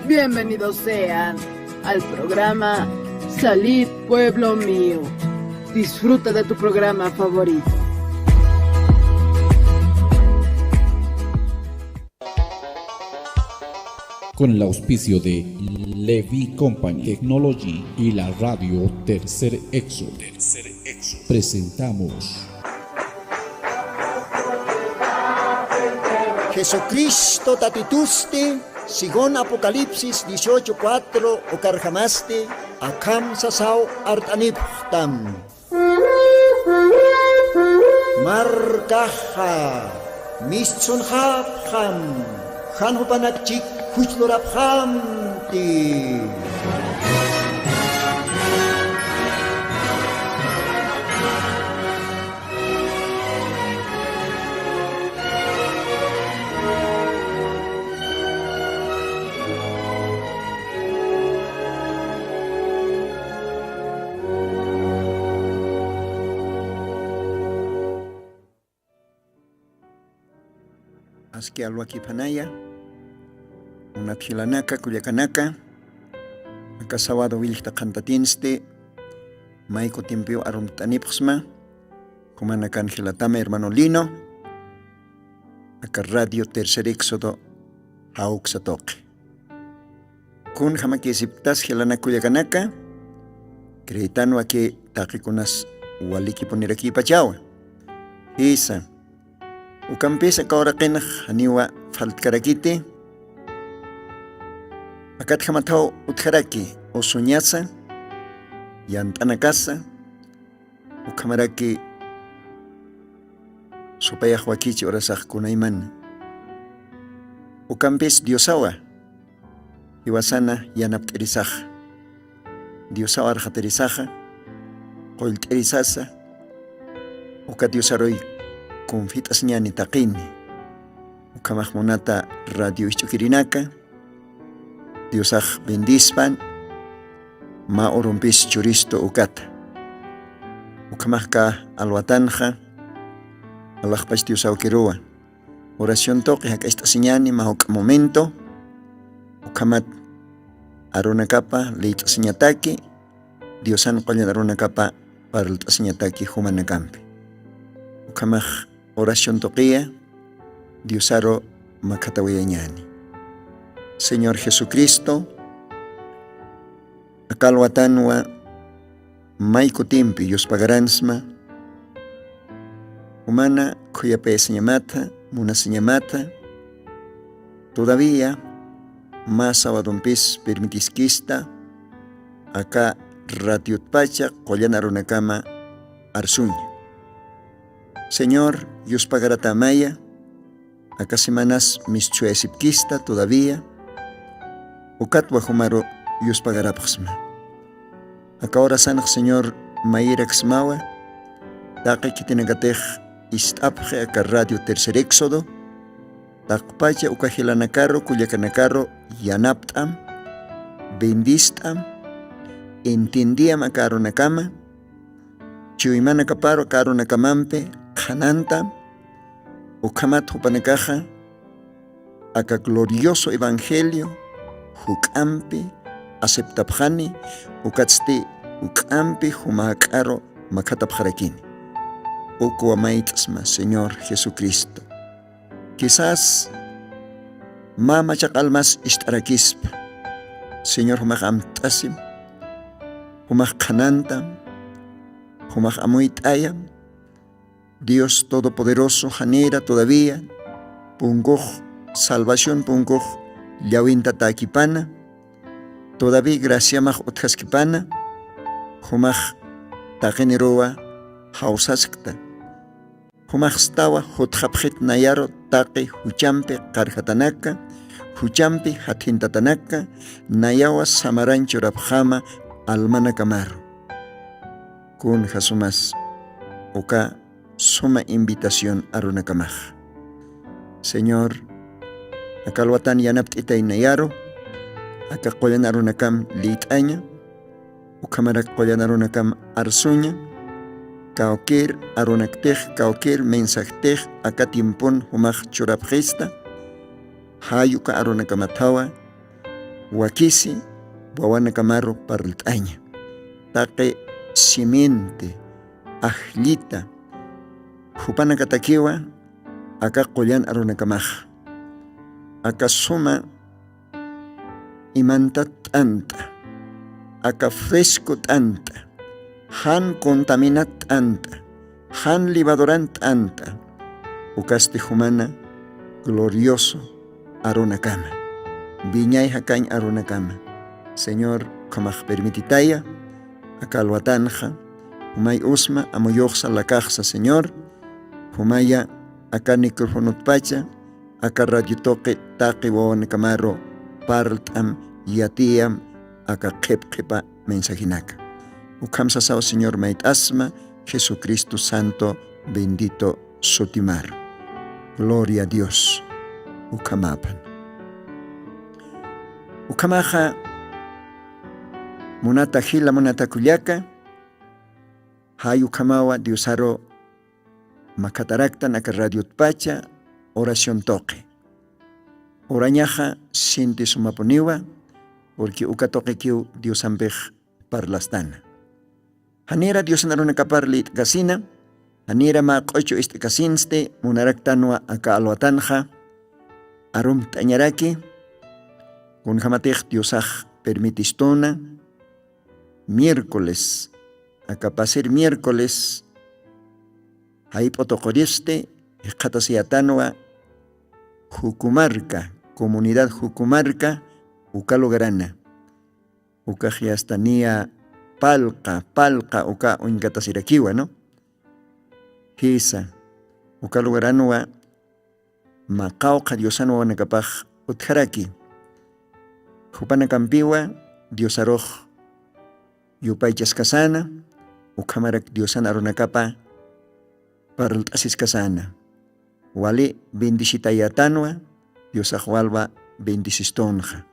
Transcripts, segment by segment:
Bienvenidos sean al programa Salid Pueblo Mío. Disfruta de tu programa favorito. Con el auspicio de Levi Company Technology y la radio Tercer Exo, presentamos Jesucristo tatituste, sigon Apocalipsis 18:4 okarjamaste, akam sasao artaniptam. Markaha, mischun habham, hanhupanakchik huchlorabhamti. Aski alwaki panaya, una chilanaka, cuyacanaka, acá sábado wilta cantatinste, maiko tiempio arumtanipsma, comanaca Angelatame hermano Lino, acá radio Tercer Éxodo, auxatoque. Kun jamaki siptas chilana cuyacanaka, creitano aquí taquikunas waliki poniraki pachawa. Isa. Ukampisa kaurakinah haniwa faltkarakiti akat hamatao utkaraki osuñasa yantanakasa ukamaraki supaya huakichi orasaj kunaiman ukampis diosawa iwasana yanapterisaj diosawa arjaterisaja qoilterisasa ukatiosaroy confitas ñani taqini ukamajmonata radio ichukirinaka diosaj bendispan ma orumpis churisto ukata ukamajka alwatanja alajpach diosau kirua oración toque haka esta señani ma ok momento ukamat aronakapa leita señataki diosan qallan aronakapa para el señataki humanakampi ukamaj oración toquía, Diosaro Macatawiañani. Señor Jesucristo, akalwatanwa maiko timpi Dios pagaransma, humana cuyape señamata, muna señamata, todavía más abadompis permitisquista, acá ratiutpacha, collanarunakama arsuña. Señor, Dios pagará tamaya, acá semanas mis chuesipquista todavía, ucat wajumaro Dios pagará pasma. Acá ahora sanak Señor Mayiraxmawa, taque que tiene gatej istapje acá radio Tercer Éxodo, takpacha ukajilanacaro, cuyacanacaro yanaptam, bendistam, entendiam acá aronacama, chuimana caparo acá aronacamampe, Hananta, ukamat hupanakaja, aka glorioso evangelio, hukampi, aceptabjani, ukatsti, ukampi, humakaro, makatabjarakini. Uko amaitasma, Señor Jesucristo. Quizás, mama chakalmas ishtarakispa, Señor humak amtasim, humak hanantam, humak amuitayam, Dios Todopoderoso, Janera todavía, Pungoj, salvación Pungoj, Yawinta Taquipana, todavía gracia maj otjaskipana, Humaj Tageneroa, Hausaskta, Humaj Stawa, Hotjapjet Nayaro, Taqe, Huchampe, Karjatanaka, Huchampe, Hathintatanaka, Nayawa, Samarancho Rabjama, Almana Camaro. Kun Jasumas, Oka, suma invitación a Runakamaj. Señor, akalwatan yanapt itay nayaro, akakoyan arunakam liitaña, ukamarak koyan arunakam arsuña, kaokir arunaktej, kaokir mensaktej, akatimpon humaj churapjesta, hayuka arunakamatawa, wakisi wawana kamarro parltaña taqe simiente ajlita hupana katakiwa aka qullan arunakamaja aka suma imanta t'anta aka fresco t'anta han contaminat t'anta han libadoran t'anta ukaste humana glorioso arunakama viñay hakañ arunakama Señor kamaj permititaya aka alwatanja humay usma amoyoqsa lakaqsa Señor humaya aka microfonotpacha aka radio toque taqi wawan kamaro parltam yatiam aka qhipqipa mensajinaka ukamsa sao Señor mait asma Jesucristo Santo bendito Sotimar gloria a Dios ukamapan ukamaja munata hila munata kullaka hayu kamawa diosaro makatarakta naka radio pacha oración toque orañaja sinti sumaponiwa porque uka toque kiu diosampej parlastana hanera diosanaruna kaparli kasina hanera ma qocho kasinste munaraktanwa aka alwatanja arum tañaraki kun hamatej diosaj permitistona miércoles aka pasir miércoles hay potocoriste qatasiatanwa Jucumarca comunidad Jucumarca ukalugarana uka hiastania palqa uka unkatasirakiwa no hisa ukalugaranwa maqawqa diosanwa nakapaj utjaraki hupana kampiwa diosaroj yupaychas kasana ukamarak diosana arunakapa parltasis kasana wali bendicitayatanwa diosajwalwa bendisistonja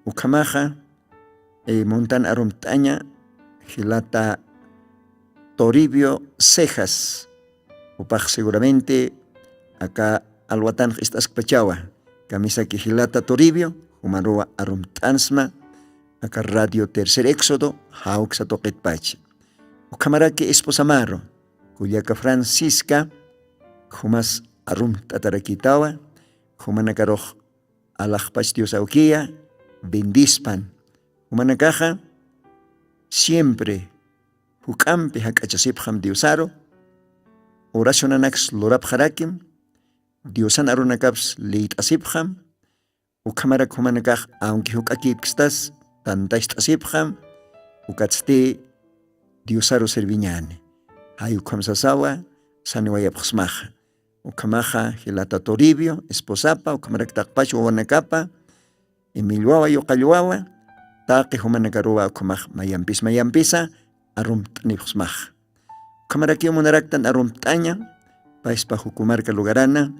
ukamaja montan arumtaña hilata Toribio Cejas upaj seguramente acá alwatan estas pachawa camisa que hilata Toribio humaroa arumtansma acá radio Tercer Éxodo hauxa toqet pach ukamara que esposamaro Cuyaca Francisca humas arum tatarakitawa humanakaroh alajpach diosauquia bendispan humanakaja siempre hukampe hakachasipjam diosaro oracionanax lorap harakim diosan arunakaps leit asipjam ukamarak humanakaj aunque hukakipstas tantaist asipjam ukatste diosaro serviñane hay ukamsasawa saniwayapjsmaja ukamaja hilata Toribio esposapa ukamarak takpacho wanakapa emilwawa yoqallwawa taqi humanakaruwa ukamaj mayampisa arumt'nipjsmaja ukamaraki munaraktan arumt'aña paispa Jucumarca lugarana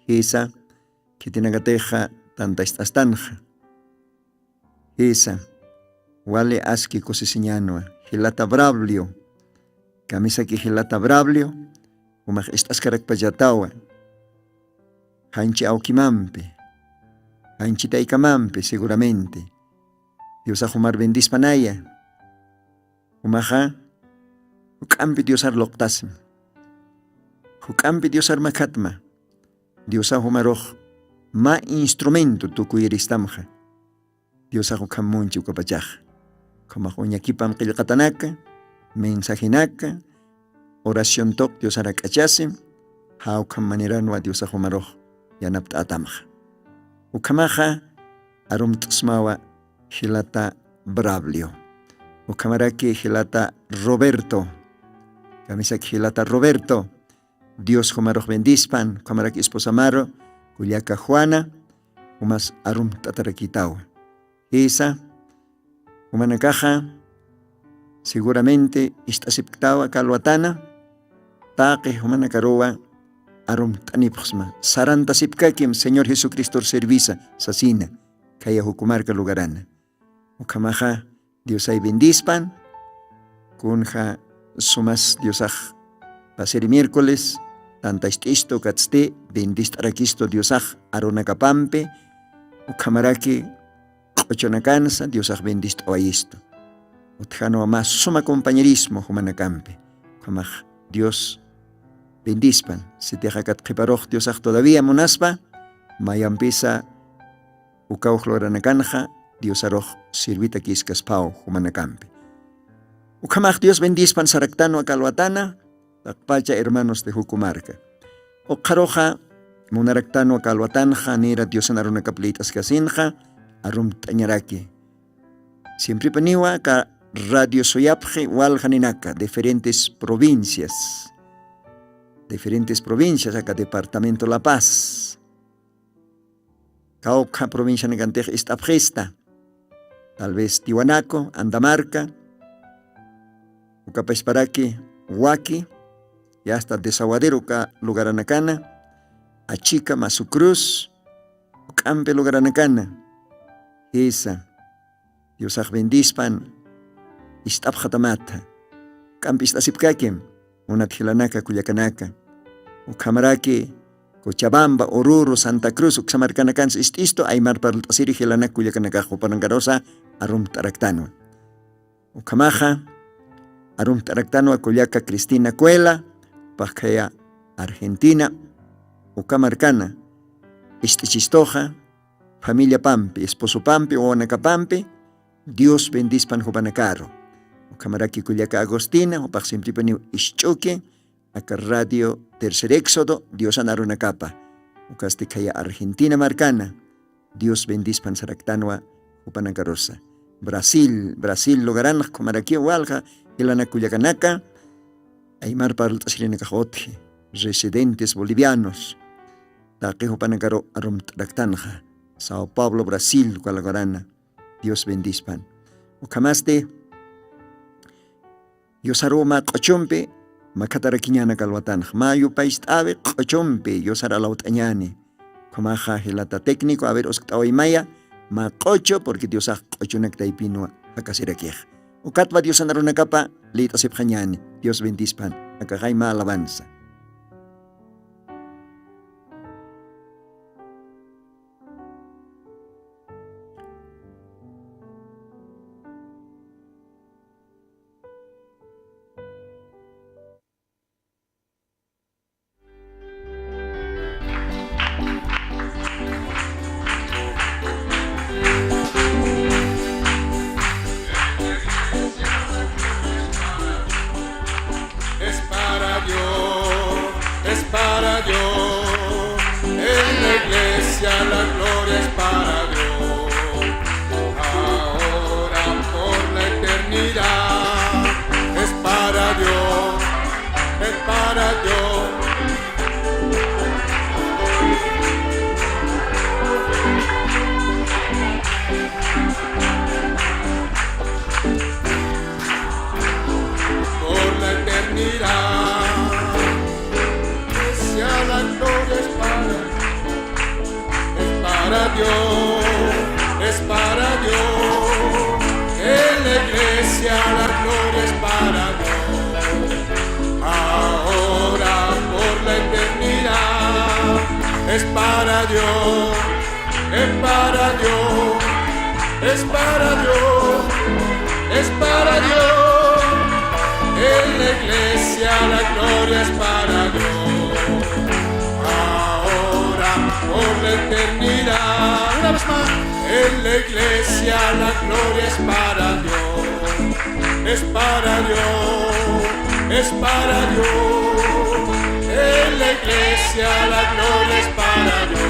hisa kitinagateja tantaistastanja hisa wale aski cosisiñanwa hilata Braulio camisa que hilata Braulio umaj estascarakpallatawa hanchi aukimampe hanchi taikamampe seguramente diosajumar bendispanaya umaja hukampi diosar loktasm hukampi diosar makatma diosajumaroj ma instrumento tukuyiristamja diosajukamunchi ukapachaj kamaj uñakipam qillqatanaka mensajinaka oración tok diosara k'achasim hawkam maniranwa diosajumaroj yanapta atamja ukamaja arumt'smawa hilata Braulio ukamaraki hilata Roberto kamisaki hilata Roberto Dios jumaroj bendispan ukamaraki esposamaro kullaka Juana umas arum tatarakitawa isa umanakaja seguramente istasiptawa kalwatana taqi humanakarowa arum tanipjsma sarantasipkakim Señor Jesucristo servisa sasina kaya Jucumarca lugarana ukamaja diosay bendispan kunja sumas diosaj paseri miércoles tanta isto katste bendistarakisto diosaj arunakapampe Ukamaraki ochonacansa, Dios bendisto a esto. Utjano más suma compañerismo humanacampe. Como Dios bendispan. Si te hagat preparoj Dios todavía monaspa, mayampisa ukauj loranacanja, Dios aroj sirvita quiscas pau humanacampe. Ukamaj Dios bendispan saractano a Calhuatana, Pacha hermanos de Jucumarca. Okaroja monaractano a Calhuatanja, nira Dios anaruna caplitas casinja, arum tañaraki. Siempre paniwa ka Radio Soyapje Waljaninaka, diferentes provincias. Acá departamento La Paz. Cauca provincia Negantej Istapjesta. Tal vez Tiwanaco, Andamarca. Ucapesparaki, Huaki. Y hasta Desaguadero, Lugaranacana. Achica, Masucruz. Ucampe, Lugaranacana. Esa. Dios bendispan. Istapjatamata. Campis Tasipkakem. Unatjilanaka, Cuyacanaka. Ucamaraki, Cochabamba, Oruro, Santa Cruz, Uxamarcanacan, isto, Aymar para el Tasiri, Gilana, Cuyacanaka, Jupanangarosa, Arum Taractano. Ucamaja, Arum Taractano, Acuyaca, Cristina Cuela, Pajaya, Argentina, Ucamarcana, Chistoja, familia Pampi, esposo Pampi, Oanaca Pampi, Dios bendispan Jupanacaro. Ucamaraki, Cuyaca, Agostina, Upaximplipani, Ischoque, acá Radio Tercer Éxodo, Dios anaruna capa. Ucasticaya Argentina Marcana, Dios bendispan Saractanua, Upanangarosa. Brasil, Logarán, Comaraqui, Hualja, Ilana Cuyacanaca, Aymar para el Tasirinecajote, residentes bolivianos, Taque Upanangaro Arum Tractanja, Sao Paulo, Brasil, Gualagorana, Dios bendispan. Ucamaste, Yosaroma Cochompe, Macataraquiñana Calhuatán, Mayo País Ave, Cochompe, Yosara Lautañani, Comaja Gelata técnico, a ver, Osctaoimaya, Macocho, porque Dios ha cochonac taipino a Casiraquej. Ucatva Dios andaruna capa, Leita Sepjañani, Dios bendispan, Acajaima alabanza. Es para Dios, en la iglesia la gloria es para Dios, ahora por la eternidad, es para Dios, es para Dios, es para Dios, es para Dios, en la iglesia la gloria es para Dios, ahora por la eternidad. Una vez más, en la iglesia la gloria es para Dios, es para Dios, es para Dios. En la iglesia la gloria es para Dios,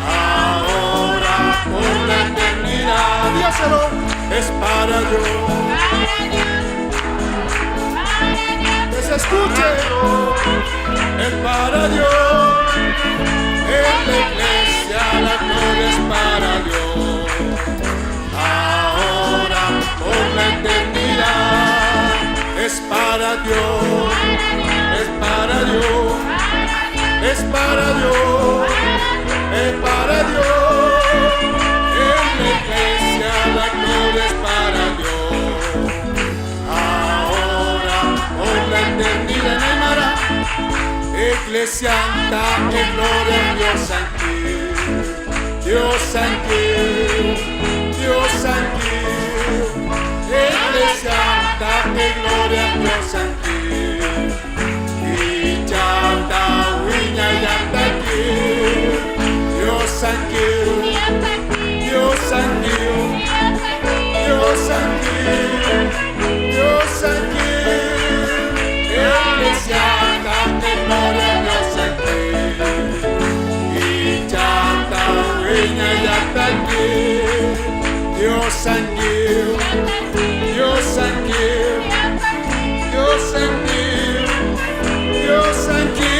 ahora por la eternidad. Dígaselo, es para Dios. Que se escuche, es para Dios. En la iglesia la gloria es para Dios, ahora por la eternidad, es para Dios, es para Dios, es para Dios, es para Dios. En la iglesia la gloria es para Dios, ahora por la eternidad. Aymara, Iglesia Santa, en gloria a Dios aquí. Dios sangue, Dios sangue, Iglesia date gloria, Dios sangue, y chanta wiña yanta aquí, Dios sangue, Dios sangue, Dios sangue, Dios sangue, Iglesia date gloria, Dios sangue, y chanta wiña yanta aquí, Dios sangue, Dios sangue, Dios sangue, Dios sangue,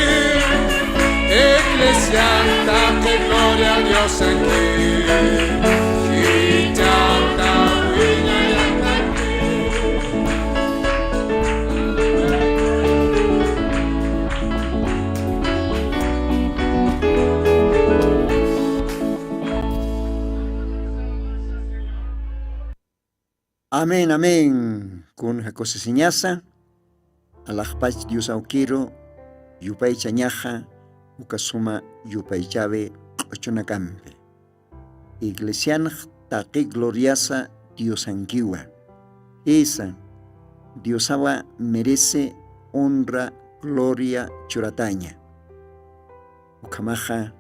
Iglesia date gloria, Dios sangue, y chanta wiña yanta aquí. Amén, amén. Kun hakose siñasa, alajpach Dios aukiro, yupay chañaja, ukasuma yupay chave, ochonakampe. Iglesianj taqi gloriosa Dios anquiwa. Esa, Diosawa merece honra, gloria, churataña. Ukamaja,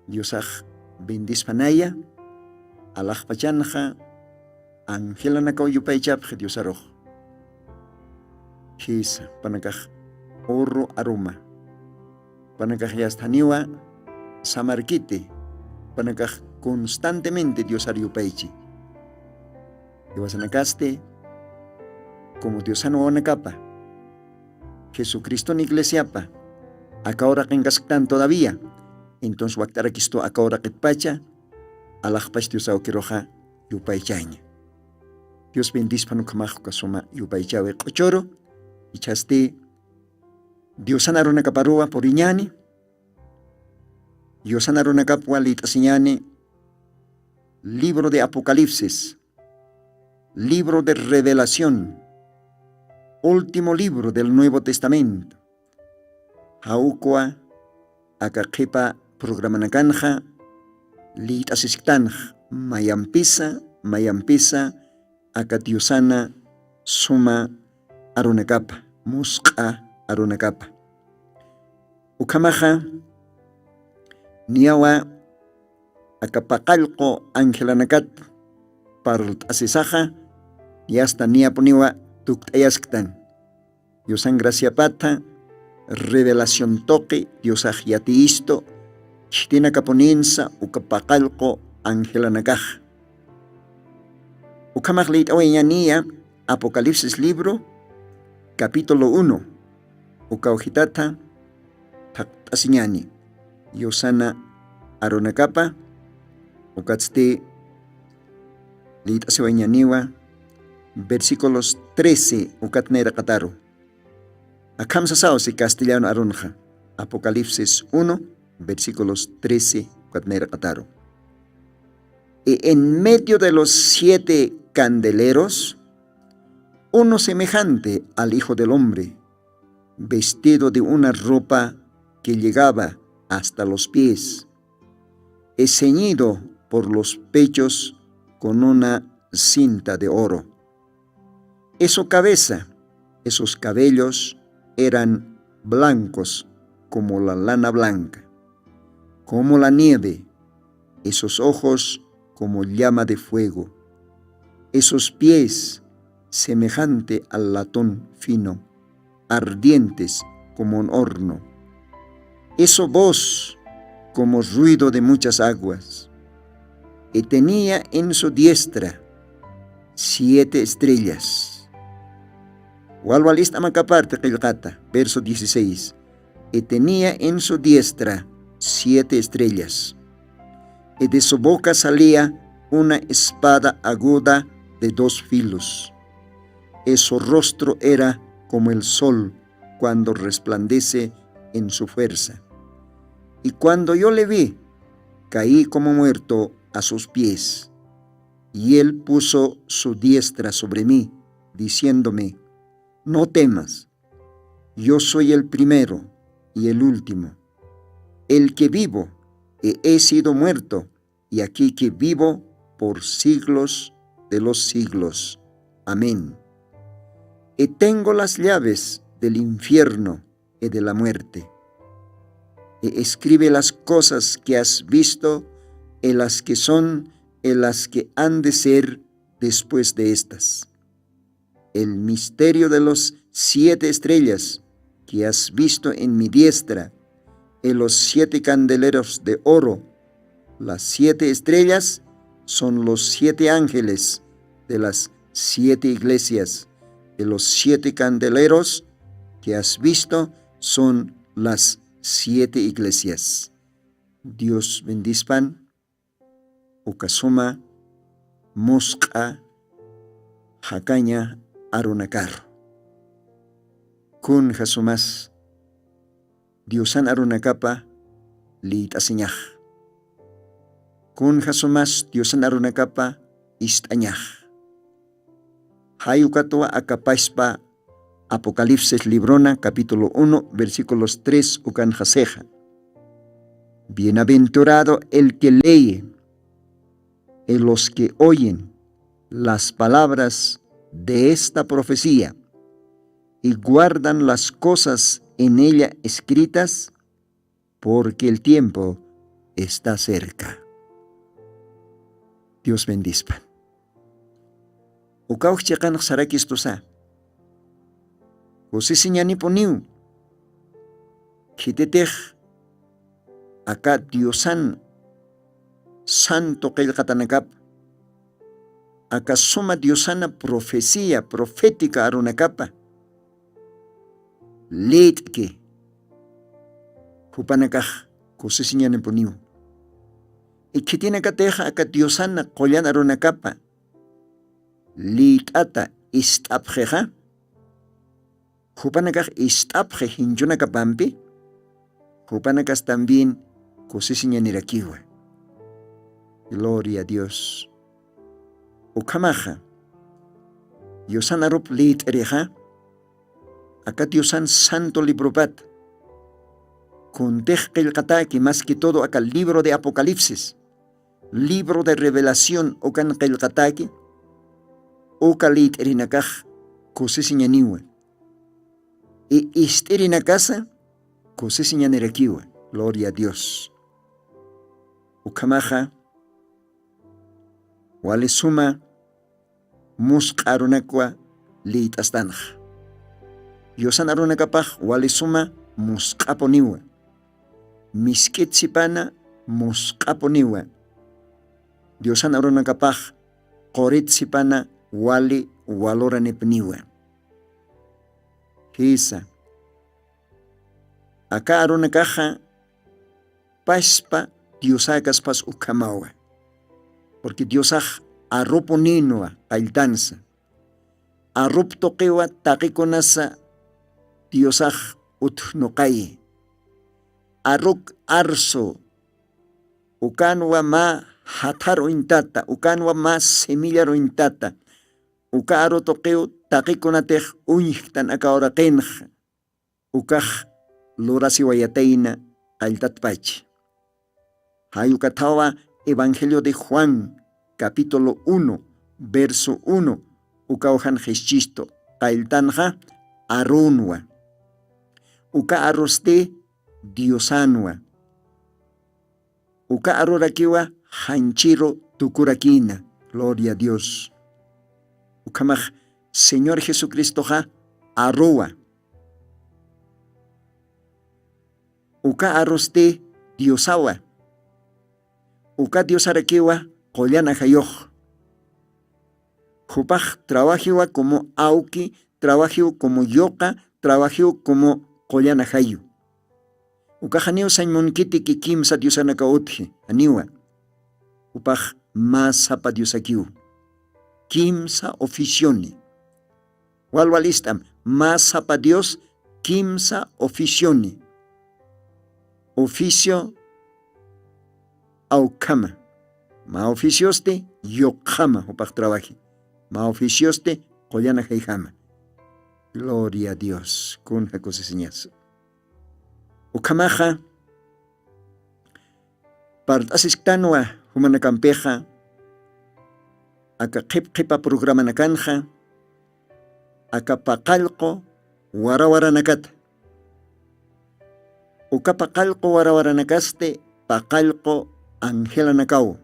Diosaj bendispanaya, alajpachanja, Angela nakau yupay chapje Dios aroj. Hisa panakaj oro aroma. Panakaj yastaniwa samarquite. Panakaj constantemente Dios ariupaychi. Iwasanakaste como Dios anacapa. Jesucristo en iglesiapa. Acá ahora que todavía. Entonces waktarakisto acá ahora que pacha. Alajpach Dios aukiroja yupaychaña. Dios bendice panukamajo kasoma yupaychawe kochoro y chaste Dios anarona kaparua por iñani Dios anarona kapua litasiñani libro de Apocalipsis, libro de revelación, último libro del Nuevo Testamento. Haukua akakepa programanakanja litasiktanja mayampisa akatiusana suma arunakapa, musqa arunakapa. Ukamaja niawa akapaqalqo angelanakat parut asisaja y hasta niaponiwa tuktayasqtan. Diosan gracia pata, revelación toque, Diosaj yatiisto, chtina kaponinsa ukapaqalqo angelanakaj. Ukamaj leit aweñanía, Apocalipsis libro, capítulo 1. Ukaujitata, taktasiñani, Yosana aronakapa, ukatzte leit aseweñaniwa, versículos 13, ukatnera kataru. Akamsasao si castellano aronja, Apocalipsis 1, versículos 13, ukatnera kataru. En medio de los 7 candeleros, uno semejante al Hijo del Hombre, vestido de una ropa que llegaba hasta los pies, es ceñido por los pechos con una cinta de oro. Su cabeza, esos cabellos eran blancos como la lana blanca, como la nieve, esos ojos como llama de fuego, esos pies semejante al latón fino, ardientes como un horno, esa voz como ruido de muchas aguas, y tenía en su diestra 7 estrellas. Walwalista macaparte qilqata, verso 16, y tenía en su diestra 7 estrellas. Y de su boca salía una espada aguda de 2 filos. Y su rostro era como el sol cuando resplandece en su fuerza. Y cuando yo le vi, caí como muerto a sus pies. Y él puso su diestra sobre mí, diciéndome: no temas, yo soy el primero y el último, el que vivo y he sido muerto, y aquí que vivo por siglos de los siglos. Amén. Y tengo las llaves del infierno y de la muerte. Y escribe las cosas que has visto, y las que son, y las que han de ser después de estas. El misterio de los 7 estrellas que has visto en mi diestra, y los 7 candeleros de oro. Las 7 estrellas son los 7 ángeles de las 7 iglesias, y los 7 candeleros que has visto son las 7 iglesias. Dios bendizpan, ukasuma, mosqa, hakaña, arunakar. Kun hasumas, Diosan arunakapa, liitaseñaj. Kun hasumas, Diosan arunakapa, istañaj. Hayukatwa akapaispa, Apocalipsis librona, capítulo 1, versículos 3, ukan jaseja. Bienaventurado el que lee y los que oyen las palabras de esta profecía y guardan las cosas en ella escritas, porque el tiempo está cerca. Dios bendizpa. Ukauj chaqanaq sarakis tusa. José siñani poniu. Kitetej acá Diosan santo qillqatanakap. Acá suma Diosana profecía profética arunakapa. Leitke. Hupanakaj José siñani poniu. Y que tiene que teja acá Diosana qoyan arunakapa. Liitata istapjeja. Hupanakaj istapje hinchunakapampi. Hupanakas también cosisiñanirakiwa. Gloria a Dios. Ukamaja. Diosan arup liitreja. Acá Diosan santo libropat. Contej qillqataki más que todo acá el libro de Apocalipsis. Libro de revelación okan qillqataki. Oka liitrinakaj cosisiñaniwa. Y isterina casa, cosisiñanirakiwa. Gloria a Dios. Ukamaja, wale suma, musqarunakwa liitastanaj. Diosan arunakapaj, wale suma, musqaponiwa. Miskitsipana, musqaponiwa. Diosan arunakapaj, qoritsipana, wale waloranepniwa. Hisa. Acá aruna caja paspa Diosakas pas ukamawa. Porque Diosaj arroponinua altanza. Arrop toquewa taqikonasa Diosaj utnoqayi. Arruk arso. Ukanwa ma hataro intata. Ukanwa ma semillaro intata. Uka aro toqeo taqikonatej uñihtan akahora qenj. Ukaj lorasi wayateina altatpach. Hayukatawa Evangelio de Juan, capítulo 1, verso 1. Ukaujan geschisto. Qailtanja arunwa. Uka arroste diosanwa. Uka arorakiwa hanchiro tukurakina. Gloria a Dios. Ukamaj Señor Jesucristo ja arroa. Uka arroste diosawa. Uka diosarakiwa qollana hayoj. Jupaj trabajiwa como auki, trabajiwa como yoka, trabajiwa como qollana hayu. Uka janiwa sañmonkiti ki kimsa diosanaka utje, aniwa. Upaj masapa diosakiu. Kimsa oficioni. Walwalistam, masapa Dios, kimsa oficioni. Oficio aukama. Ma oficioste yokama upaj trabaji. Ma oficioste qollana heijama. Gloria a Dios. Kun hakosiseñazo. Ukamaja Part'asisqtanwa humanakampeja aka qhipqipa programa nakanja aka paqallqu warawaranakata uka paqallqu warawaranakaste paqallqu angelanakaw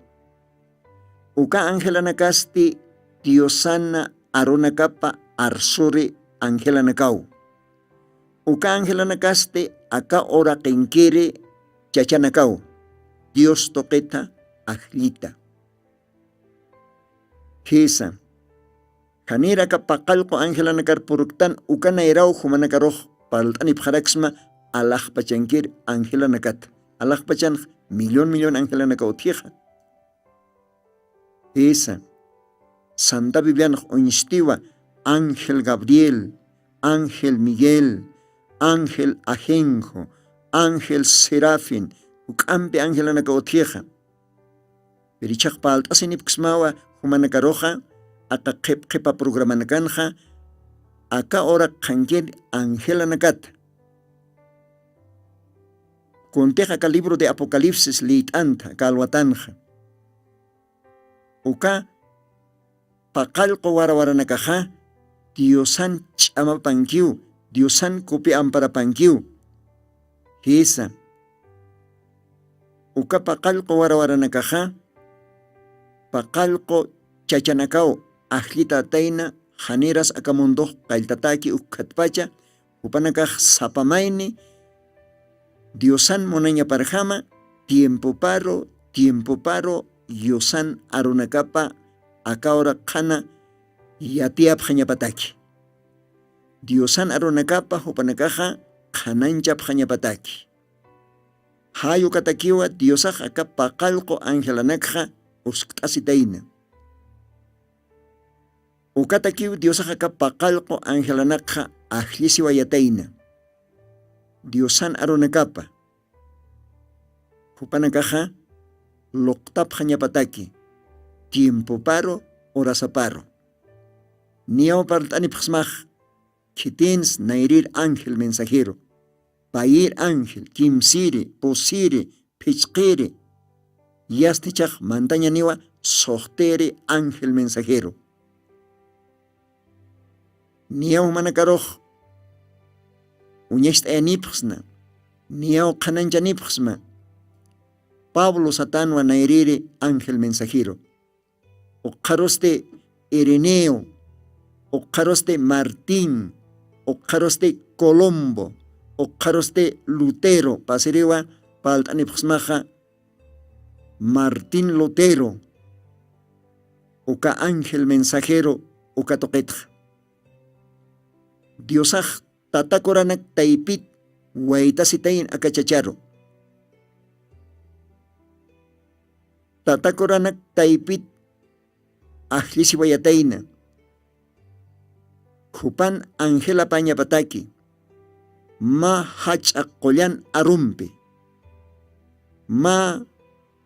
uka angelanakasti diosana arunakapa arsuri angelanakaw uka angelanakaste aka ora qinkiri chachanakaw Dios toqeta ajlita Kisa Kanira ka paqalqu angelanakar puruktan ukana iraw humanakaroh paltani pharaksma alah pachankir angelanakat alah pachan million angelanaka utieja Esa Santa Biblia oinstiwa Ángel Gabriel Ángel Miguel Ángel Ajenjo Ángel Serafín Ukampe angelanaka utieja Perichak paltasinip ksmawa humanakaroja aka qhipqipa programanakanja aka ora qankir angelanakat Conteja ka libro de Apocalipsis liit'anta kalwatanja uka paqalqu warawaranakaja Diosan ch'amapankiw Diosan kupi amparapankiw Hisa uka paqalqu warawaranakaja paqalqu chachanakaw ajlita tayna janiras akamundoq qayltataki ukkhatpacha upanakaq sapamayni Diosan munañaparjama tiempo paro Diosan arunakapa akawra qhana yatiap hañapataki Diosan arunakapa upanakaqa qhananchap hañapataki hayu katakiwa Diosaq aka paqalqu angelanakqa usqt'asitayna ukatakiw Diosaq aka paqalqu angelanakqa ajlisiwayatayna Diosan arunakapa hupanakaqa luqtap hañapataki tiempo paro horas paro niyaw part'ani paqsmaq kitins nairir ángel mensajero payir ángel kimsiri posiri pichqiri yastichaq mantaña niwa soqteri ángel mensajero niyaw manakaroq uñasht'ayanipaqsna niyaw qhananchanipaqsma Pablo satanwa nairiri ángel mensajero uqaroste Ireneo uqaroste Martín uqaroste Colombo uqaroste Lutero pasiriwa palt'anipaqsmaqa Martín Lutero uka ángel mensajero uka toqetqa Diosaq tatakoranak taypit waytasitayin akachacharo tatakoranak taypit ajlisiwayatayna Jupan Angela pañapataki ma hach'a qollan arumpi ma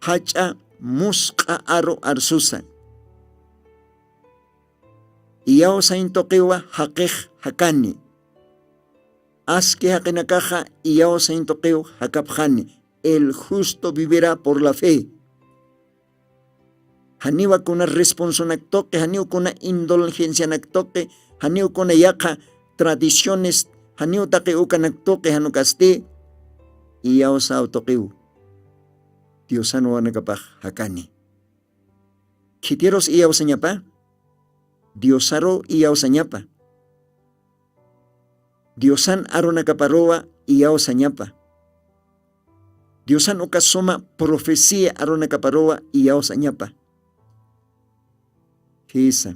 hach'a musqa aro arsusa iyaw saintoqiwa haqij hakani aski haqinakaja iyaw saintoqiw hakapjani el justo vivirá por la fe haniwa kuna responsonaktoqe haniwa kuna indulgencia naktoqe haniwa kuna yaqa tradiciones haniwa taqi ukanaktoqe hanukaste iyaw sautoqiw Diosan wanakapaj hakani kitieros iyaw sañapa Diosaro iyaw sañapa Diosan arunakaparowa iyaw sañapa Diosan ukasoma profecía arunakaparowa iyaw sañapa Kisa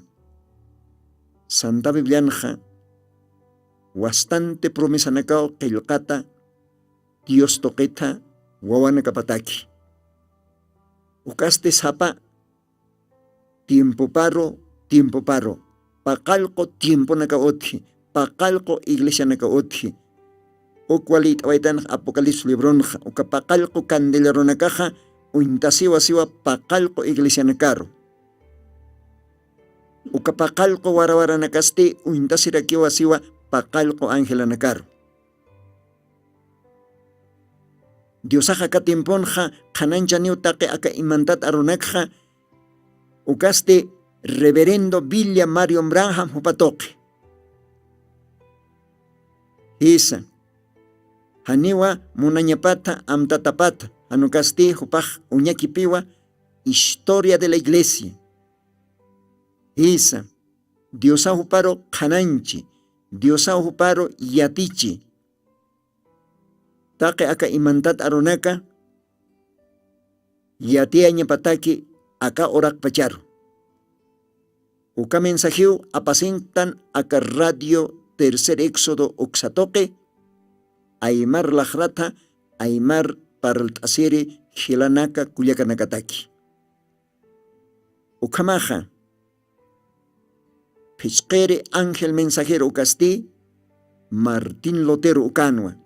Santa Biblianja bastante promesa nakao qillqata Dios toqeta wawanakapataki ukaste sapa tiempo paro paqalqu tiempo nakaotji paqalqu iglesia nakaotji ukwalit awaitan Apocalipsis libronja uka paqalqu candelero nakaja uintasiwa siwa paqalqu iglesia nakaro uka paqalqu warawara nakaste uintasirakiwa siwa paqalqu ángela nakaro Diosaja katimponja qananchanio taqe aka imantat arunakja ukaste Reverendo Villa Mario Branham hupatoqi. Isa haniwa munañapata amtatapata hanukasti hupaj uñakipiwa historia de la iglesia. Isa Diosa huparo qananchi, Diosa huparo yatichi. Taqe aka imantat arunaka yatia ñapataki aka orak pacharu. Uka mensajiu apasentan aka radio Tercer Éxodo Oxatoque Aymar Lajrata Aymar Paraltasere Hilanaka Cuyacanacataki. Ukamaja Pesquere Ángel Mensajero Ucasti Martín Lotero Ucanua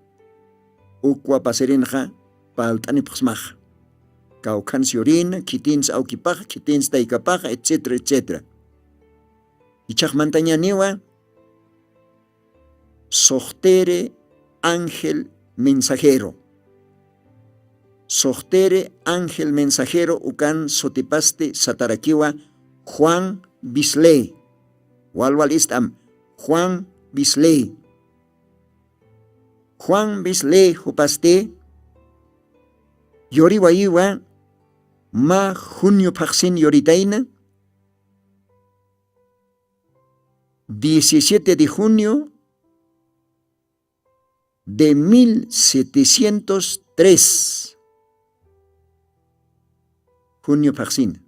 Ukwa Paserenja Paltanipxmaja Caucan Siorina Kitins Aukipaja Kitins Taicapaja etcétera etcétera. Ichajmantañaniwa Sohtere Ángel Mensajero. Sohtere Ángel Mensajero ukan sotipaste satarakiwa Juan Bisley. Walwal istam Juan Bisley. Juan Bisley hupaste yoriwa iwa ma junio paksin yoritaina 17 de junio de 1703. Junio Paxin.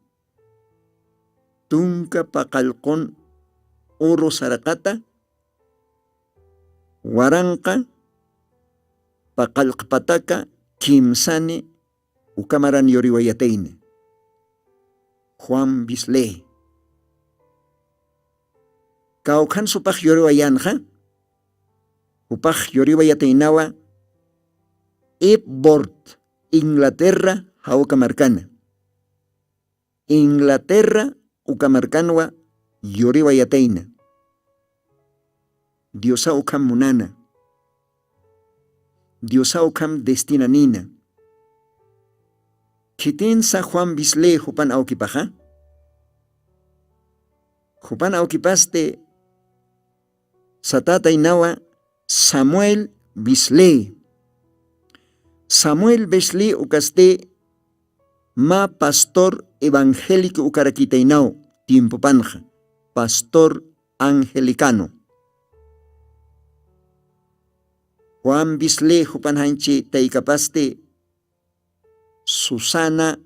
Tunka Pacalcón Oro Saracata. Waranka Pacalcpataca Kimsane Ukamaran Yoriwayateine. Juan Bisley. Kaukan supaj Yoriwayanja. Upaj Yoriwayateinawa Epworth, Inglaterra, Haucamarcana. Inglaterra, Ucamarcanwa, Yoriwayateina. Diosa Ukam Munana. Diosa Ukam Destinanina. Kitinsa Juan Bisley Jupan Aukipaja. Jupan Aukipaste Satata Inawa Samuel Bisley. Samuel Bisley ukaste ma pastor evangélico ukarakitainao tiempo panja, pastor angelicano. Juan Bisley hupanhanchi taikapaste Susana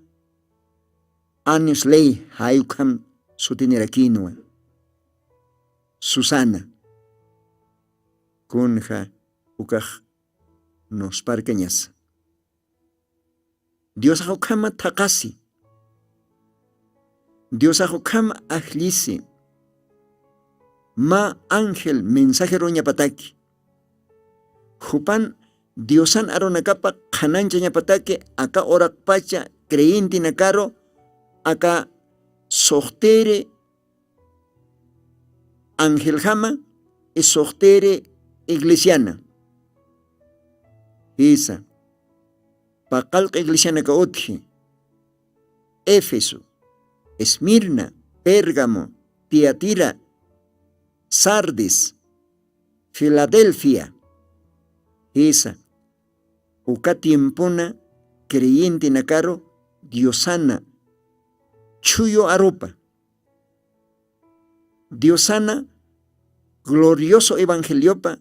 Anisley hayukam sutinirakinwa. Susana kunja ukaj nos parqueñas. Dios ahukama takasi. Dios ahukama ajlisi. Ma ángel mensajero ñapataki. Jupan Diosan aronakapa kanancha ñapataki aka orak pacha creyente nakaro aka sohtere ángel jama es sohtere iglesiana. Isa Paqalqa iglesiana ka otji Éfeso, Esmirna, Pérgamo, Tiatira, Sardis, Filadelfia. Isa uka tiempona creyente nakaro Diosana chuyo aropa. Diosana glorioso evangeliopa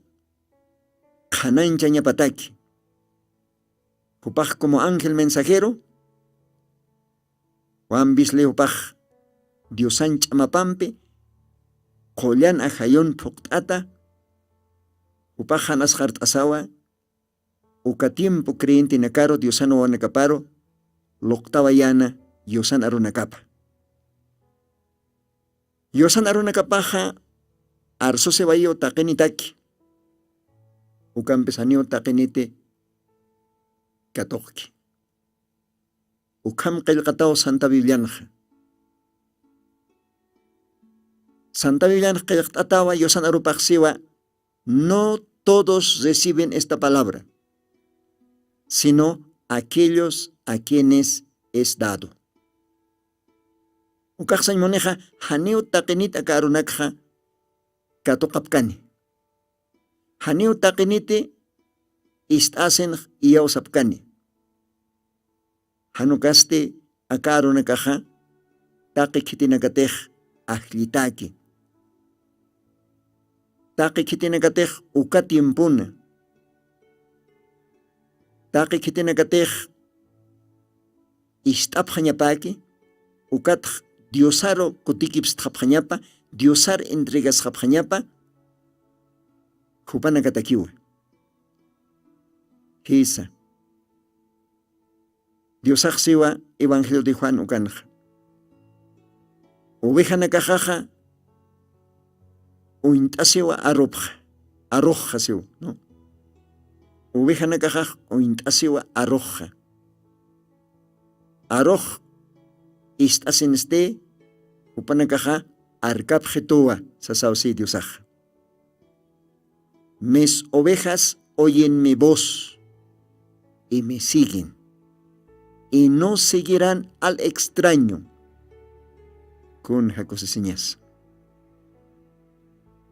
kanancha ñapataki. Upaj como ángel mensajero Juan Bisley upaj Diosan chamapampe Kollan ajayon puktata upaj hanas asawa uka tiempo creyente nakaro Diosano wanakaparo loktawayana Diosan arunakapa. Diosan arunakapaja arso se vayo takenitaki ukampesanio takenite Katoki. Ukam qillqataw Santa Biblianja. Santa Biblianja qillqatawa yosan arupaqsiwa. No todos reciben esta palabra, sino aquellos a quienes es dado. Ukaksan moneja haneu taqinita karunakja katokapkani. Haneu taqinite istasen iyausapkani. Hanukaste akarunakaja taqikitinakatej ajlitaki. Taqikitinakatej ukatiempuna. Taqikitinakatej istapjañapaki ukat diosaro kutikips tjapjañapa, diosar entregas tjapjañapa, jupanakatakiwa. Hisa. Diosaj siwa Evangelio de Juan ukanja. Oveja nakajaja uintasiwa arroja siwa, ¿no? Oveja nakajaj uintasiwa arroja. Arroj istasin este upanakaja arkapjetoa sasausi diosaj. Mis ovejas oyen mi voz y me siguen, y no seguirán al extraño con jacosiseñas.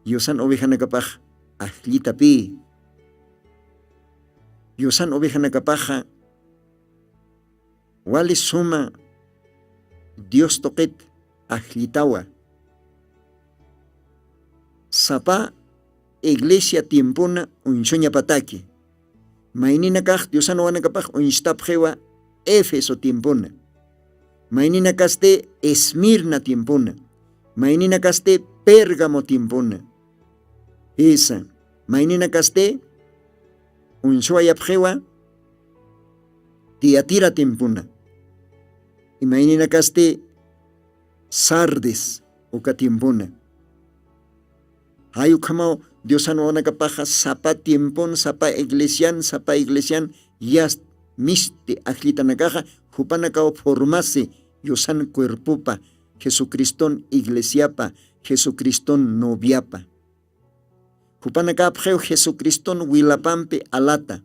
Yosan oveja nakapaj ajlitapi. Yosan oveja nakapaja wali suma Dios toquet ajlitawa. Sapa iglesia tiempuna unchoña pataki. Mainina kaj Diosano wanakapaj unstapjewa Éfeso tiempuna. Mainina kaste Esmirna tiempuna. Mainina kaste Pérgamo tiempuna. Esa. Mainina kaste unchoayapjewa Tiatira tiempuna. Y mainina kaste Sardes uka tiempuna. Hayu kamao Diosano wanakapaja sapa tiempon, sapa iglesian, yas miste ajlitanakaja, jupanakao formase yosan cuerpopa, Jesucriston iglesiapa, Jesucriston noviapa. Jupanakapjeo Jesucriston wilapampe alata.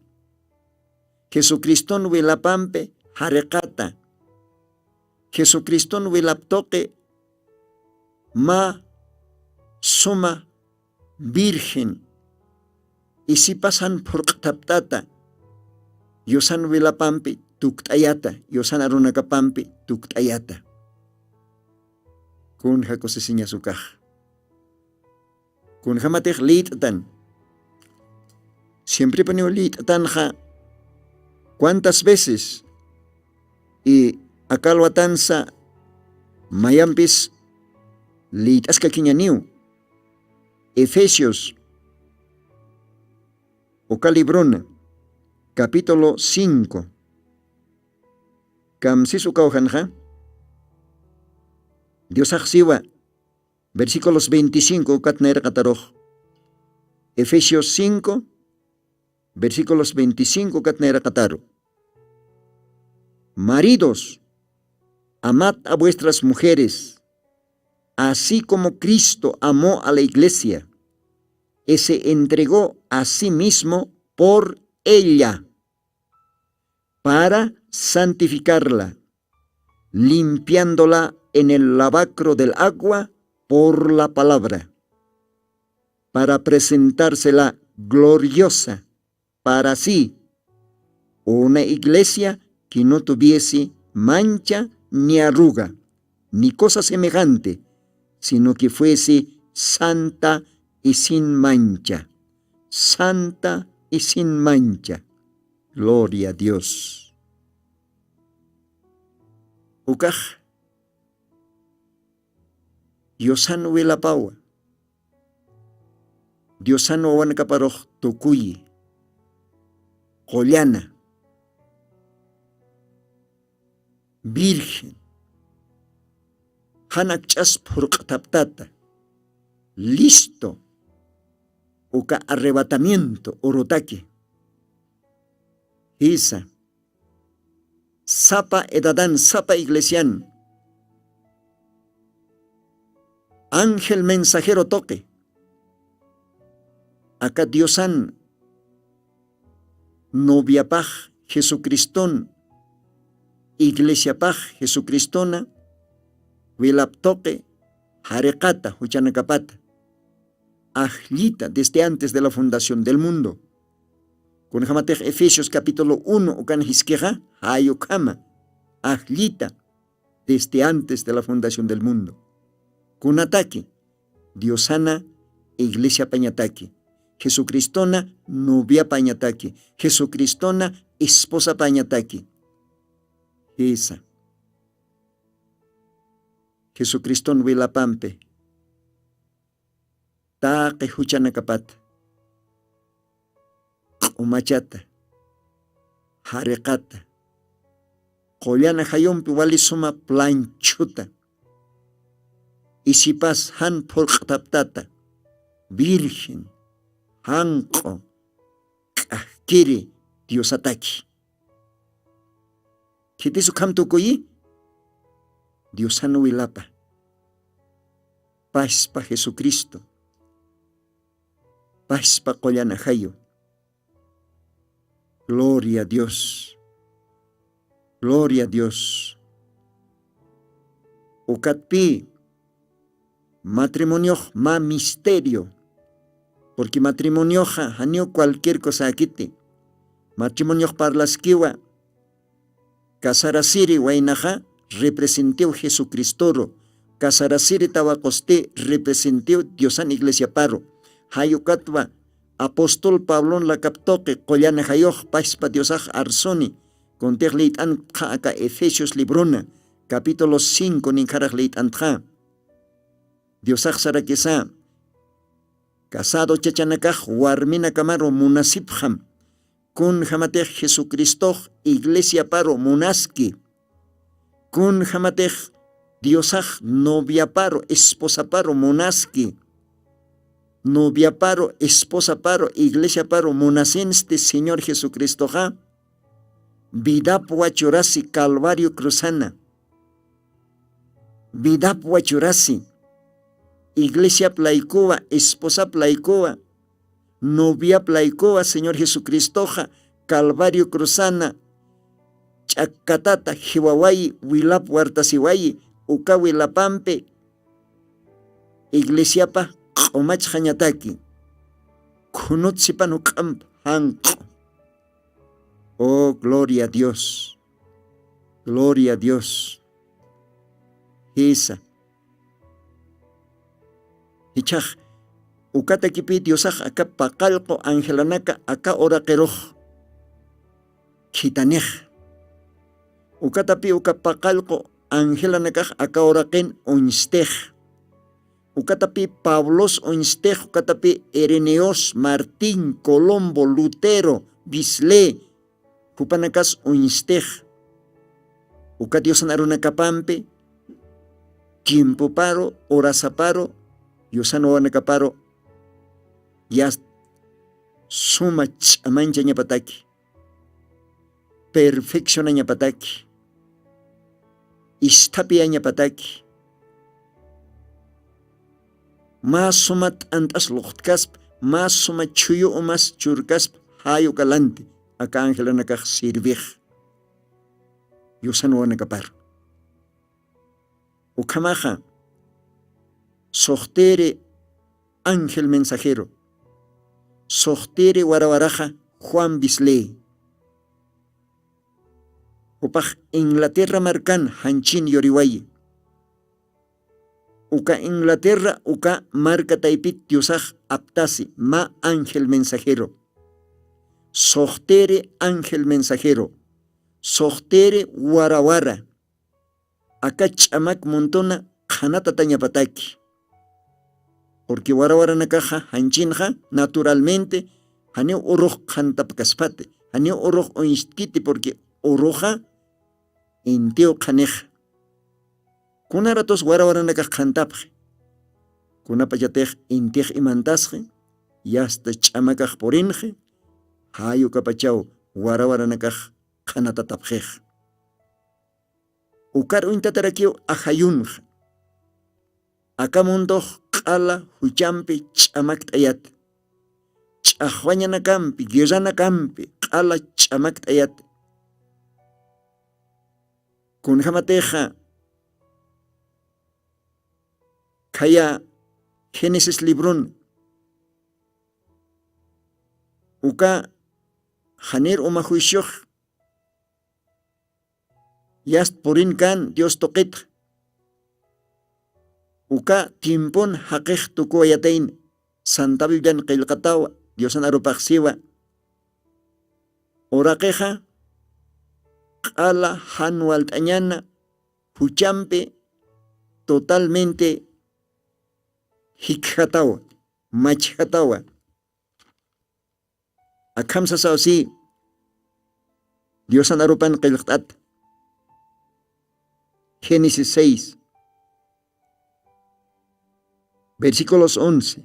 Jesucriston wilapampe harekata. Jesucriston wilaptoque ma suma virgen. Y si pasan por taptata, yosan wilapampe tuktayata, yosan arunakapampe tuktayata. Kun jakosesiña sukaj. Kun jamatej litatan. Siempre poneo litatan ja. ¿Cuántas veces? Y acá lo atanza mayampis litasca quiñaniu. Efesios o Calibrona, capítulo 5. Kamsis ukaujanja. Dios ajsiwa, versículos 25, katnaer kataroj. Efesios 5, versículos 25, katnaer kataro. Maridos, amad a vuestras mujeres, así como Cristo amó a la iglesia y se entregó a sí mismo por ella, para santificarla, limpiándola en el lavacro del agua por la palabra, para presentársela gloriosa para sí, una iglesia que no tuviese mancha ni arruga, ni cosa semejante, sino que fuese santa y sin mancha. Santa y sin mancha. Gloria a Dios. Ukaj. Diosano welapawa. Diosano wanakaparoj tukuyi. Collana. Virgen. Hanak chas purqtaptata. Listo. Uka arrebatamiento orotaque. Isa. Sapa edadan, sapa iglesian. Ángel mensajero toque. Acá Diosan noviapaj Jesucriston iglesia paj Jesucristona wilaptoque harekata huchanakapata ajlita desde antes de la fundación del mundo. Con jamatej Efesios capítulo 1 ukan hiskeja hayokama ajlita desde antes de la fundación del mundo. Con ataque Diosana iglesia pañataki, Jesucristona novia pañataki, Jesucristona esposa pañataki. Esa Jesucriston wilapampe taque huchanakapata umachata harekata qollana hayompi walisuma planchuta isipas han porqtaptata virgen hanqo k'ajkiri Diosataki kitisu kamtukuyi Diosano wilapa paz pa Jesucristo paz pa qollana hayo. Gloria a Dios, gloria a Dios. Ukatpi matrimonio ma misterio, porque matrimonio hanio cualquier cosa akiti. Matrimonio parlaskiwa casarasiri wainaja representó Jesucristoro, casarasiri tawakoste representó Diosan iglesia paro. Hayukatwa apóstol Pablon la captoque collana hayoch paspa Diosaj arsoni con terleit an ka Efesios librona capítulo 5 ni karaj leit antra Diosaj sarakesa casado chachanakaj warmina kamaro munasibham kun jamatej Jesucristo iglesia paro munaski kun jamatej Diosaj novia paro esposa paro munaski novia paro, esposa paro, iglesia paro, monacenste Señor Jesucristo ja, vidapua churasi Calvario cruzana, vidapua churasi, iglesia plaikoa, esposa plaikoa, novia plaikoa, Señor Jesucristo ja, Calvario cruzana, chakatata, jiwawayi, wilap huartasiwayi, uka wilapampe, iglesia pa, omach hañataki kunut sipanu kamp hanko. Oh, gloria a Dios, gloria a Dios. Esa hichaj ukata kipi Diosaj aka pakalko angelanaka aka orakeroj kitanej ukata pi uka pakalko angelanaka aka oraken onstej ukatapi Pablos onstej, ukatapi Ireneos, Martín, Colombo, Lutero, Bisley, kupanakas onstej, ukatiosan arunakapampe, tiempo paro, horas paro, yosano anakaparo, ya suma chamancha ñapataki, perfecciona ñapataki, istapia ñapataki, más sumat antas lochtcasp, más sumat chuyo o más churcasp, hayo calante, acá ángel anacaj sirvij. Yosano anacapar. Ukamaja, sohtere ángel mensajero, sohtere warawaraja Juan Bisley. Upaj Inglaterra marcan hanchin yoriwayi. Uka Inglaterra, uka marca taipit Diosaj aptasi, ma ángel mensajero. Sohtere ángel mensajero. Sohtere warawara. Acá chamak montona janata tañapataki. Porque warawara nakaja hanchinja naturalmente haneo oroj jantapkaspate. Haneo oroj oinskiti porque oroja inteo kaneja. Kunaratos warawaranakaj jantapje. Kunapayatej intej imantasje. Yasta chamakaj porinje. Hayo kapachao warawaranakaj janatatapjej. Ukar uintatarakio ajayunj. Akamuntoj qala huchampi chamak tayat. Chahwañanakampi, guiranakampi, qala chamak tayat. kunjamateja kaya Génesis librun uka hanir umahuisyuh yast purin kan Dios toqit uka timpun haqih tuku ayatain Santa Biblia qilqatawa Diosan arupaksiwa orakeja qala hanwal tañana huchampe totalmente hikjatawa machjatawa akamsa sausi Diosan arupan qilqtat Génesis 6 versículos 11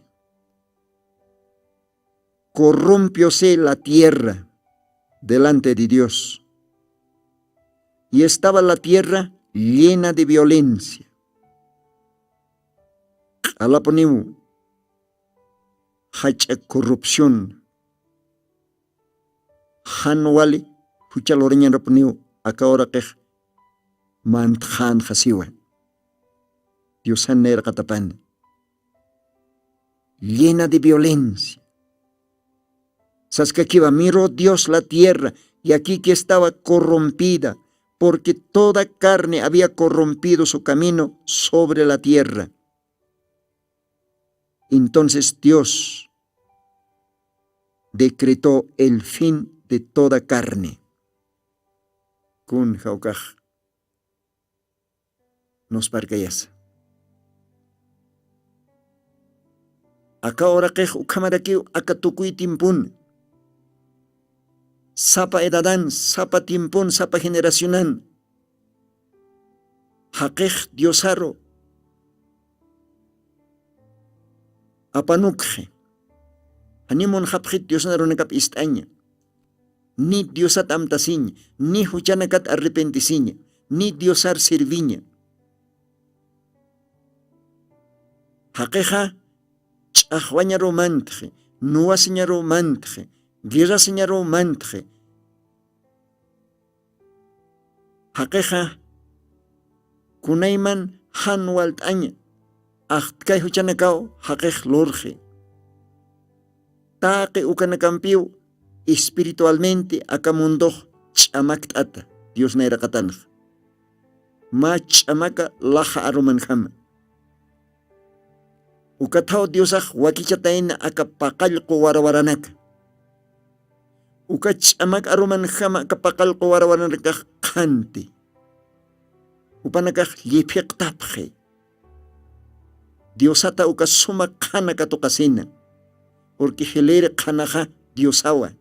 corrompióse la tierra delante de Dios y estaba la tierra llena de violencia. Ala poniu hacha corrupción hanwali huchalorenya poniu akahora keh manthan khasiwa Diosan ner katapan llena de violencia. Saskakiva miró Dios la tierra y aquí que estaba corrompida, porque toda carne había corrompido su camino sobre la tierra. Entonces Dios decretó el fin de toda carne. Kun jaukaj nos parcayas. Acá ahora que ukamaraki akatukui timpun. Sapa edadan, sapa timpun, sapa generacionan. Hakej diosaro. Apanukje. Animon hapjit diosaro nakap istaña. Ni diosat amtasiña, ni huchanakat arrepentisiña, ni diosar sirviña. Hakeja ch'ahwaña romantje, nuwasiña romantje, guerrasiña romantje. Hakeja kunayman hanwaltaña, ahtkay huchanakao hakej lorje. Taque ukanakampio espiritualmente akamundo ch'amaktata, Dios naira katanj. Ma ch'amaka laja aromanjama. Ukatao Diosaj wakichataina akapaqallqu warawaranaka. Ukach'amak arumanjama akapaqallqu warawaranaka qanti. Upanakaj llipiqtapje. Diosata uka suma qana katuqasina. Porque gelere qanaja Diosawa.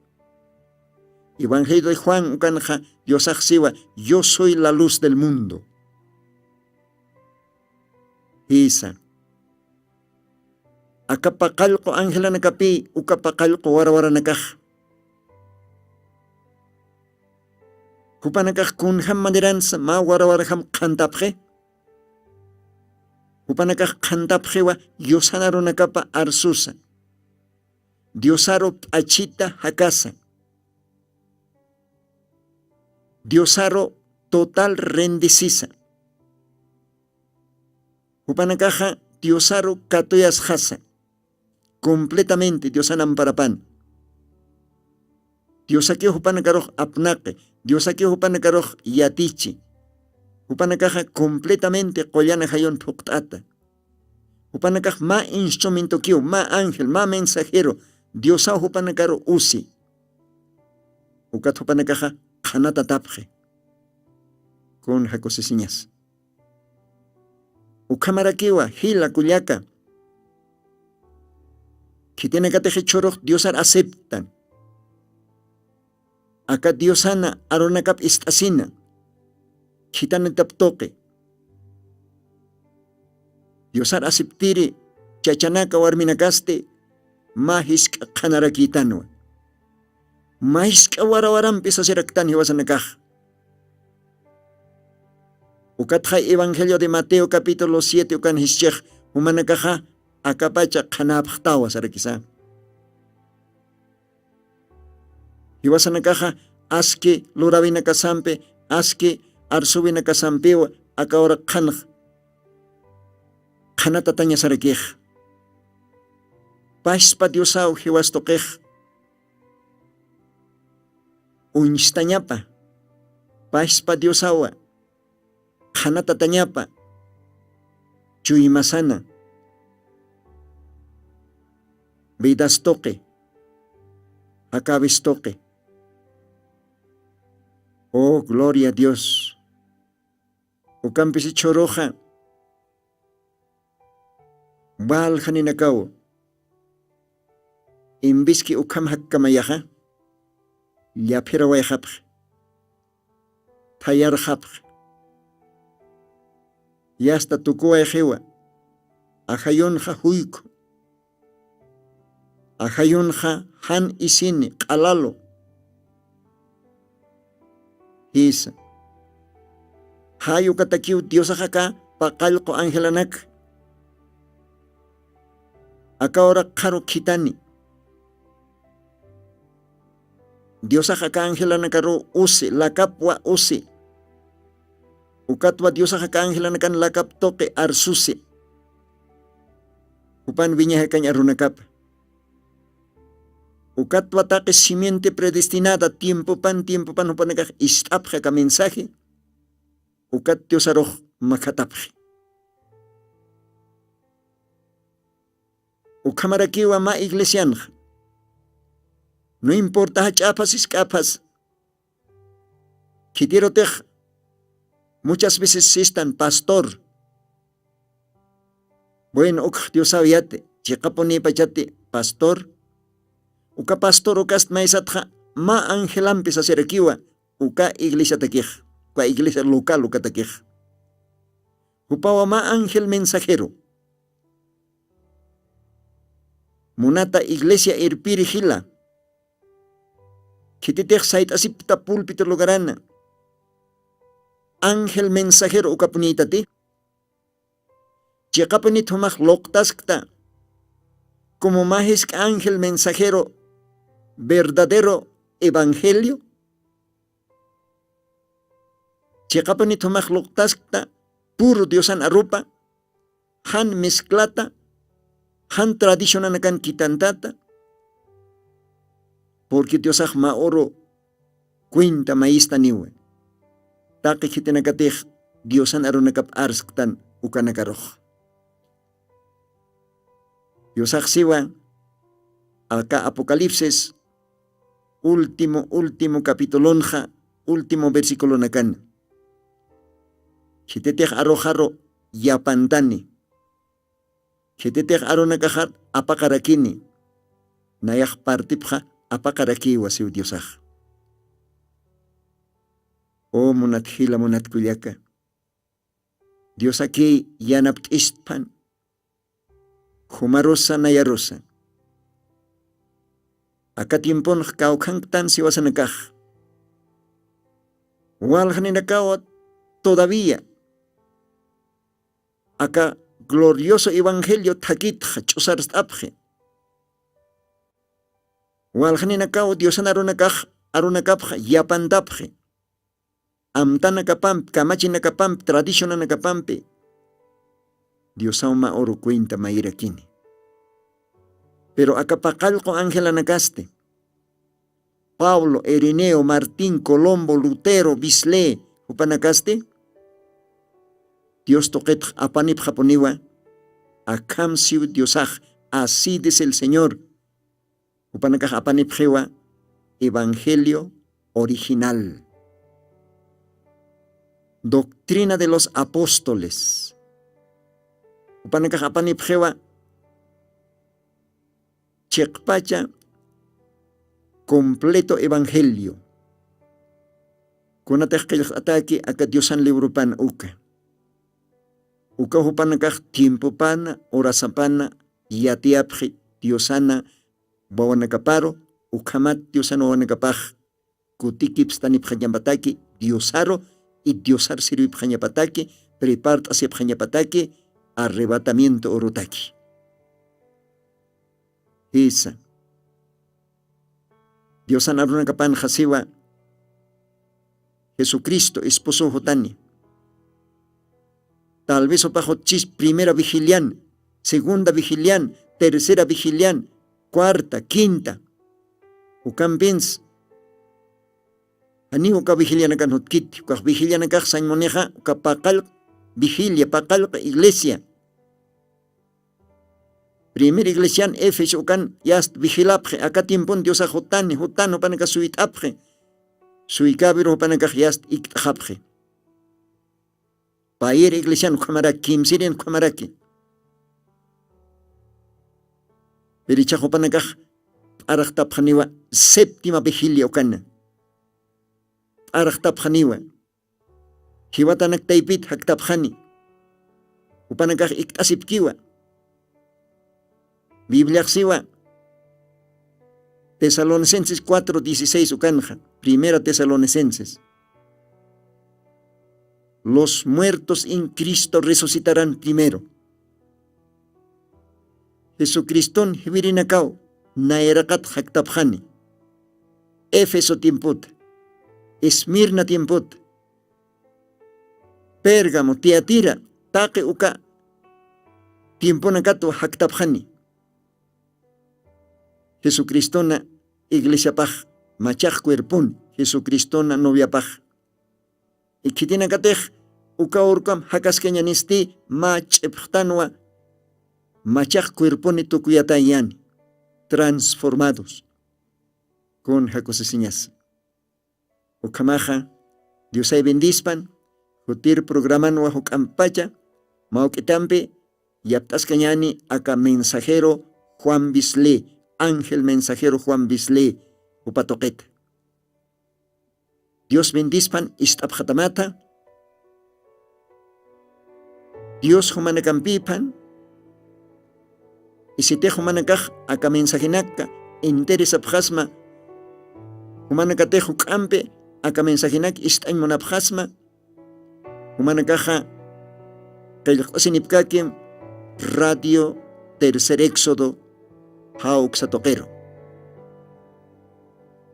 Evangelio de Juan ukanaja Diosaj siwa, yo soy la luz del mundo. Esa. Akapaqallqu ángela nakapi ukapaqallqu warawara nakaj. Hupanakaj kunjam maneranza ma warawarajam qantapje. Hupanakaj qantapjewa Diosanaro nakapa arsusa. Diosaro p'achita hakasa. Diosaro total rendicisa. Hupanakaja Diosaro katoyas jasa. Completamente Diosan amparapan. Dios aquí hupanakaroh apnake, Dios aquí hupanakaroh yatichi. Hupanakaja completamente collana hayon puktata. Hupanakaj ma instrumento kiu, ma ángel, ma mensajero, Diosa hupanakaro usi. Ukat hupanakaja kanata tapje. Con jacosesiñas. Ukamarakiwa, hila kulyaka. Que tiene que tejer chorro, Diosar aceptan. Acá Diosana aronakap istasina. Kitane taptoque. Diosar aceptiri chachanaka warminakaste mahisk kanarakitanwa. Mahisk warawaram pisa siraktan hiwasanakaj. Ukatja Evangelio de Mateo capítulo 7 ukan hischech humanakaja akapacha kanapjtawa sarakisa. Hiwasanakaja aske lurabina kasampe aske arsubina kasampiwa akawra qanq qanata taña sarakej pashpa Diosaw hiwastoqej unchtañapa pashpa Diosawa qanata tañapa chuymasana vidastoqe acabistoqe. Oh, gloria a Dios. Ucampisi choroja baljaninakaw imbiski ukam hakkamayaja llapira wayjapj tayarjapj yasta tukuwayjiwa ajayunja huyku ajayunja han isini q'alalo isa hayu katakiw Dios ajaka paqallqu angelanak akawra qaru kitani Dios ajaka angelanakaru usi lakapwa usi ukatwa Dios ajaka angelanakan lakap toke arsusi upan viñajakan arunakap ukatwa taqe simiente predestinada tiempo pan upanakaj istapja ka mensaje ukat Dios aroj makatapje ukamarakiwa ma iglesianja no importa hachapas escapas kitirotej muchas veces si están pastor bueno uk Dios aviate chiqaponi pachate pastor uka pastor ukas maisatja ma angelampis aserakiwa uka iglesia takij uka iglesia local uka takij upawa ma ángel mensajero munata iglesia irpirigila kititej sait asipta púlpito lugarana ángel mensajero uka punitati chiqapuni thumaj loqtaskta como majisk ángel mensajero verdadero evangelio chiqapuni thumaj loqtaskta puro diosan arupa han mezclata han tradicionanakan kitantata porque Diosaj ma oro cuenta maísta niwe taqi kitinakatej Diosan arunakap arsktan ukanakaroj Diosaj siwa alka Apocalipsis último capitulonja último versículo nakan kitetej arojaro yapantani kitetej aronakajar apakarakini nayaj partipja apakarakiwa siw Diosaj o munathila munatkuyaka Dios aquí yanapt'ispan humarosa nayarosa aka tiempon kawkhantan siwasanakaj waljaninakawat todavía aka glorioso evangelio thakitja ch'usarst'apje waljaninakaw Diosan arunakapja yapantapje amtanakapampi kamachinakapampi tradicionanakapampi Diosaw ma oro cuenta mairakini pero akapaqallqu angelanakaste Pablo, Ireneo, Martín, Colombo, Lutero, Bisley upanakaste Dios toqet apanip japoniwa akamsiu Diosaj así dice el Señor upanakaj apanip jewa evangelio original doctrina de los apóstoles upanakaj apanip jewa chekpacha completo evangelio kunataj qillaj ataki aka Diosan librupan uka hupanakaj tiempo pana orasapana yatiapji Diosana bawanakaparo ukamat Diosana bawanakapaj kutikipstanipjañapataki Diosaro y Diosar sirvipjañapataki prepart asipjañapataki arrebatamiento orotaki esa Diosan arunakapan jasiwa Jesucristo, esposo Jotani. Tal vez opajochis primera vigilian, segunda vigilian, tercera vigilian, cuarta, quinta. Ucampens. Ani uka vigilian akan hotkit, uka vigilian akan sain moneja, uka pakal vigilia, pakal iglesia. Primera iglesia Éfeso ukan yast vigilapje, acá tiempon Dios a Jotano panaka suit apje. Suikabiro panaka yast iktapje. Pair iglesia ukamaraki, kimsiren ukamaraki. Perichajo panaka arachtapjaniwa séptima vigilia ukana. Arachtapjaniwa. Hiwatanak taipit haktapjani. Upanaka iktasipkiwa. Biblia siwa Tesalonicenses 4:16 ukanja, Primera Tesalonicenses. Los muertos en Cristo resucitarán primero. Jesucriston hibirinakau naerakat haktapjani. Éfeso tiemput, Esmirna tiemput, Pérgamo, Tiatira, Taque uka, tiemponakatu haktapjani. Jesucristona iglesia paj, machaj cuerpun, Jesucristona novia paj. Y kitina katej, uka urkam hakaskeñanisti, macheptanwa, machaj cuerpuni tukuyatayan, transformados, con jacosesiñas. Ukamaja, Dios ay bendispan, jutir programan wahuk ampacha, mauketampe, yaptascañani aka mensajero Juan Bisle, Ángel mensajero Juan Bisle, upatoquet. Dios bendispan istapjatamata. Dios humanacampipan. Y si te humanacaj aka mensajenaka, interesa pjasma. Humanacate hukampe, aka mensajenak istain monapjasma. Humanacaja, kailkosinipkakim, Radio Tercer Éxodo, Hauxatoquero.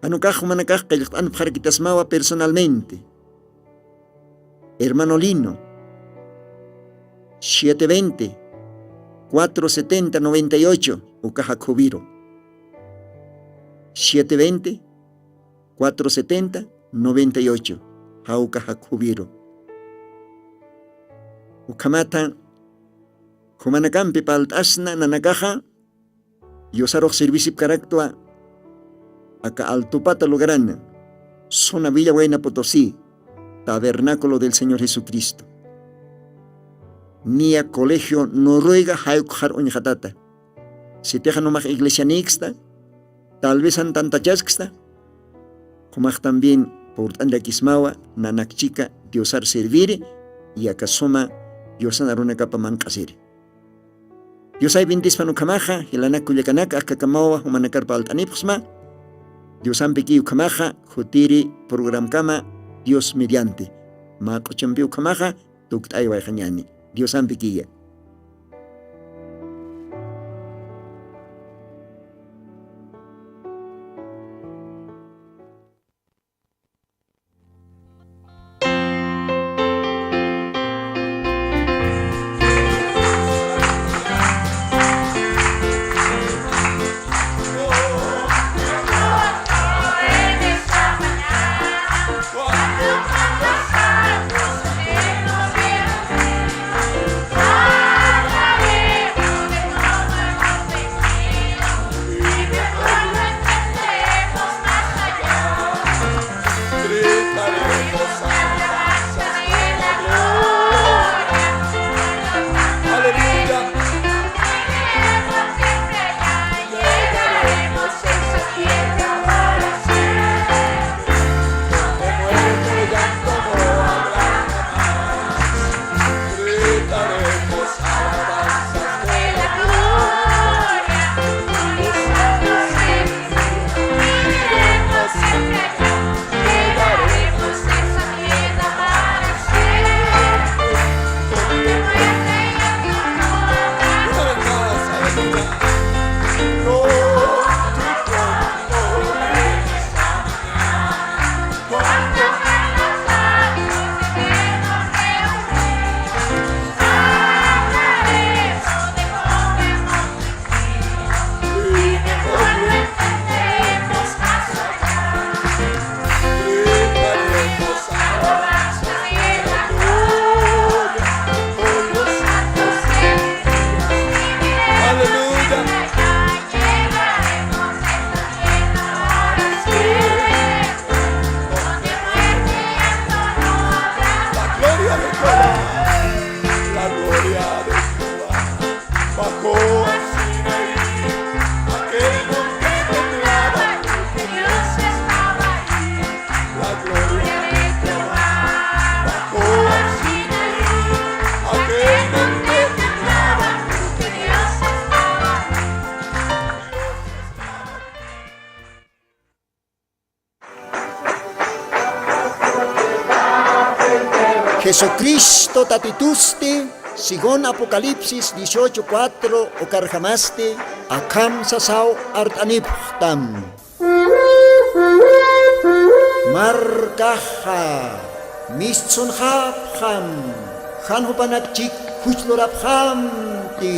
Anukaj humanakaj kailkan pjarkitasmawa personalmente. Hermano Lino, 720 470 98 Ukajacubiro. 720 470 98 Haucajacubiro. Ukamata humanacampi paltasna nanakaja. Yosarok servisip karaktua acá Altupata Lugarana, zona Villa Buena Potosí, tabernáculo del Señor Jesucristo. Nia colegio Noruega Haukjar Uñjatata. Si teja nomás iglesia nixta, tal vez antanta chasxta, como también por Andakismawa, Nanakchica, Diosar servir y acá soma Diosanaruna capa mancasir. Dios ay bendispan ukamaja, hilanaku yakanaka akakamawa humanakar paltanipsma. Dios ampiki ukamaja, jutiri program kama Dios mediante. Ma kochambi ukamaja, tuktay wajanyani. Dios ampikiya. Ah! Jesucristo tatitusti, según Apocalipsis 18:4, okarjamaste, akam sasau artaniptam. Markaha, misunhabham, hanhupanakchik huchlorabhamti.